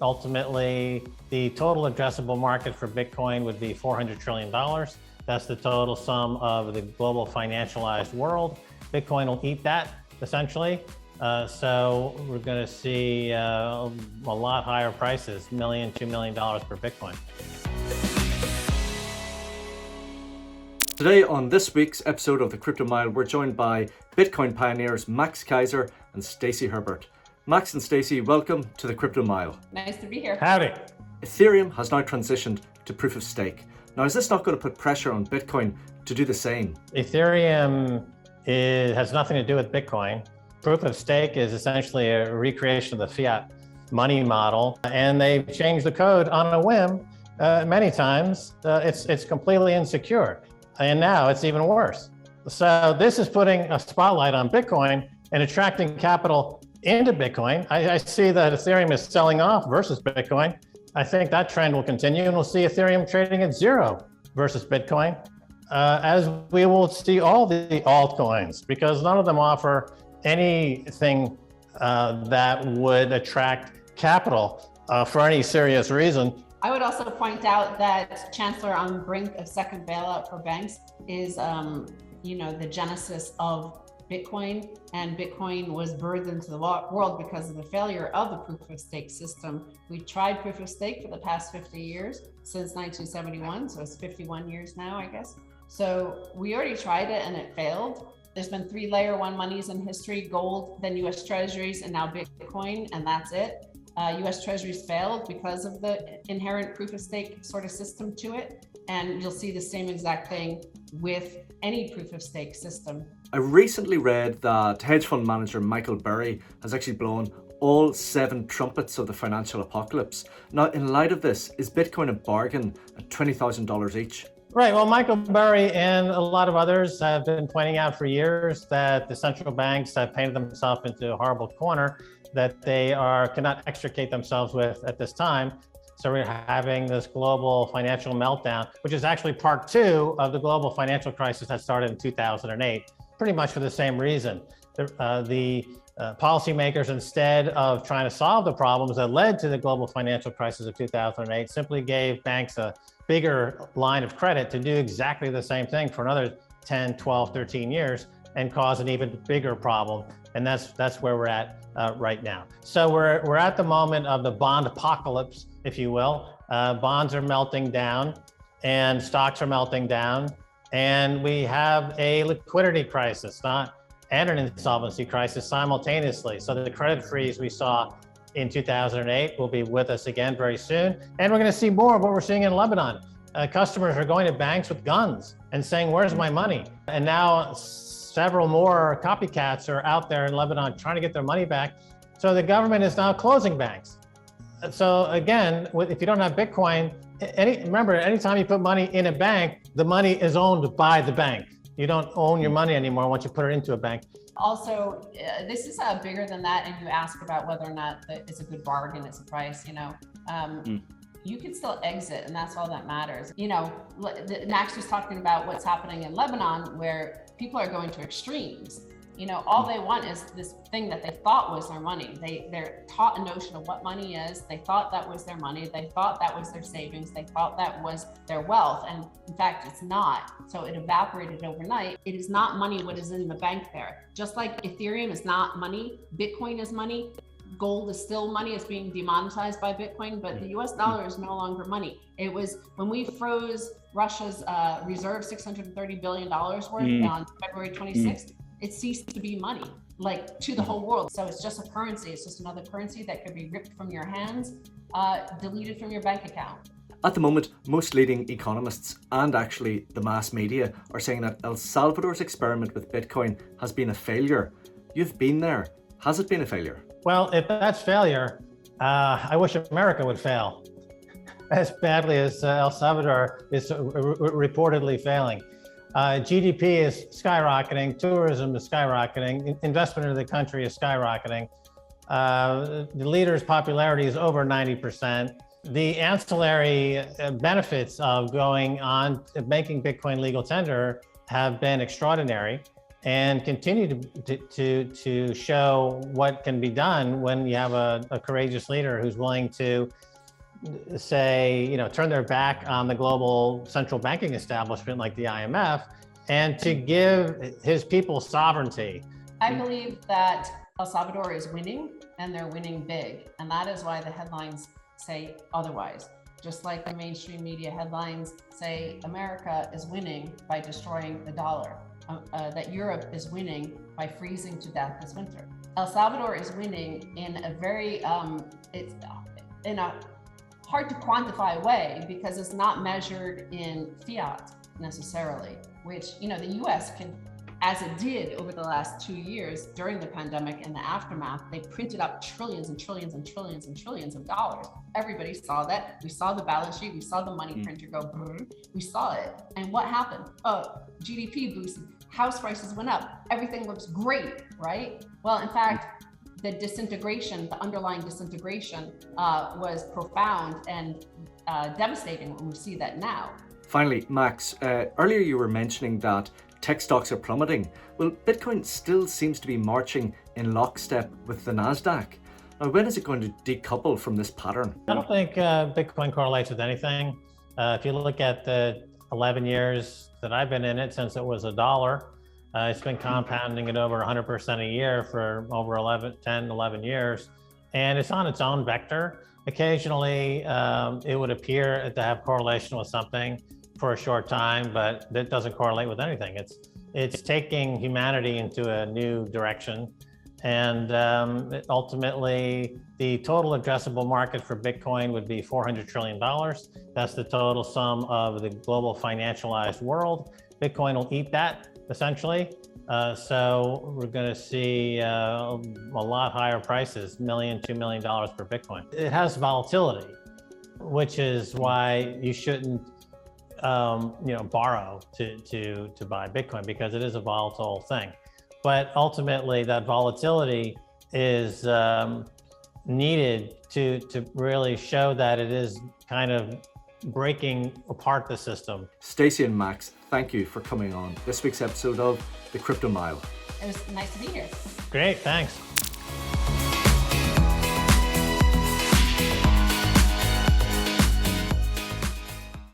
Ultimately, the total addressable market for Bitcoin would be $400 trillion. That's the total sum of the global financialized world. Bitcoin will eat that, essentially. So we're going to see a lot higher prices, $1 million, $2 million per Bitcoin. Today on this week's episode of the Crypto Mile, we're joined by Bitcoin pioneers Max Keiser and Stacy Herbert. Max and Stacy, welcome to the Crypto Mile. Nice to be here. Howdy. Ethereum has now transitioned to proof of stake. Now, is this not going to put pressure on Bitcoin to do the same? Ethereum has nothing to do with Bitcoin. Proof of stake is essentially a recreation of the fiat money model, and they've changed the code on a whim many times. It's completely insecure, and now it's even worse. So this is putting a spotlight on Bitcoin and attracting capital into Bitcoin. I see that Ethereum is selling off versus Bitcoin. I think that trend will continue, and we'll see Ethereum trading at zero versus Bitcoin, as we will see all the altcoins, because none of them offer anything that would attract capital for any serious reason. I would also point out that Chancellor on the brink of second bailout for banks is, the genesis of Bitcoin, and Bitcoin was birthed into the world because of the failure of the proof of stake system. We tried proof of stake for the past 50 years, since 1971, so it's 51 years now, I guess. So we already tried it and it failed. There's been 3 layer 1 monies in history: gold, then US Treasuries, and now Bitcoin, and that's it. US Treasuries failed because of the inherent proof of stake sort of system to it. And you'll see the same exact thing with any proof of stake system. I recently read that hedge fund manager Michael Burry has actually blown all 7 trumpets of the financial apocalypse. Now, in light of this, is Bitcoin a bargain at $20,000 each? Right. Well, Michael Burry and a lot of others have been pointing out for years that the central banks have painted themselves into a horrible corner that they cannot extricate themselves with at this time. So we're having this global financial meltdown, which is actually part 2 of the global financial crisis that started in 2008, pretty much for the same reason. The policymakers, instead of trying to solve the problems that led to the global financial crisis of 2008, simply gave banks a bigger line of credit to do exactly the same thing for another 10, 12, 13 years and cause an even bigger problem. And that's where we're at right now. So we're at the moment of the bond apocalypse, if you will. Bonds are melting down and stocks are melting down, and we have a liquidity crisis, and an insolvency crisis simultaneously. So the credit freeze we saw in 2008 will be with us again very soon. And we're going to see more of what we're seeing in Lebanon. Customers are going to banks with guns and saying, "Where's my money?" And now several more copycats are out there in Lebanon trying to get their money back. So the government is now closing banks. So again, if you don't have Bitcoin, remember, anytime you put money in a bank, the money is owned by the bank. You don't own your money anymore once you put it into a bank. Also, this is bigger than that, and you ask about whether or not it's a good bargain, it's a price, You can still exit, and that's all that matters. Max was talking about what's happening in Lebanon, where people are going to extremes. All they want is this thing that they thought was their money. They're taught a notion of what money is. They thought that was their money. They thought that was their savings. They thought that was their wealth. And in fact, it's not. So it evaporated overnight. It is not money what is in the bank there. Just like Ethereum is not money, Bitcoin is money. Gold is still money. It's being demonetized by Bitcoin, but the US dollar is no longer money. It was when we froze Russia's reserve $630 billion worth on February 26th, it ceased to be money, to the whole world. So it's just a currency. It's just another currency that could be ripped from your hands, deleted from your bank account. At the moment, most leading economists and actually the mass media are saying that El Salvador's experiment with Bitcoin has been a failure. You've been there. Has it been a failure? Well, if that's failure, I wish America would fail as badly as El Salvador is reportedly failing. GDP is skyrocketing, tourism is skyrocketing, investment into the country is skyrocketing. The leader's popularity is over 90%. The ancillary benefits of going on making Bitcoin legal tender have been extraordinary. and continue to show what can be done when you have a courageous leader who's willing to say, turn their back on the global central banking establishment like the IMF and to give his people sovereignty. I believe that El Salvador is winning, and they're winning big. And that is why the headlines say otherwise. Just like the mainstream media headlines say America is winning by destroying the dollar, that Europe is winning by freezing to death this winter. El Salvador is winning in a very, it's in a hard to quantify way because it's not measured in fiat necessarily, which, the US can, as it did over the last 2 years during the pandemic and the aftermath, they printed up trillions and trillions and trillions and trillions of dollars. Everybody saw that. We saw the balance sheet. We saw the money printer go, we saw it. And what happened? Oh, GDP boosted. House prices went up. Everything looks great, right? Well, in fact, the disintegration, the underlying disintegration was profound and devastating when we see that now. Finally, Max, earlier you were mentioning that tech stocks are plummeting. Well, Bitcoin still seems to be marching in lockstep with the NASDAQ. Now, when is it going to decouple from this pattern? I don't think Bitcoin correlates with anything. If you look at the 11 years that I've been in it since it was $1, it's been compounding at over 100% a year for over 11 years. And it's on its own vector. Occasionally, it would appear to have correlation with something for a short time, but that doesn't correlate with anything. It's taking humanity into a new direction. And ultimately, the total addressable market for Bitcoin would be $400 trillion. That's the total sum of the global financialized world. Bitcoin will eat that, essentially. So we're going to see a lot higher prices, $1 million, $2 million per Bitcoin. It has volatility, which is why you shouldn't borrow to buy Bitcoin, because it is a volatile thing. But ultimately, that volatility is needed to really show that it is kind of breaking apart the system. Stacy and Max, thank you for coming on this week's episode of The Crypto Mile. It was nice to be here. Great, thanks.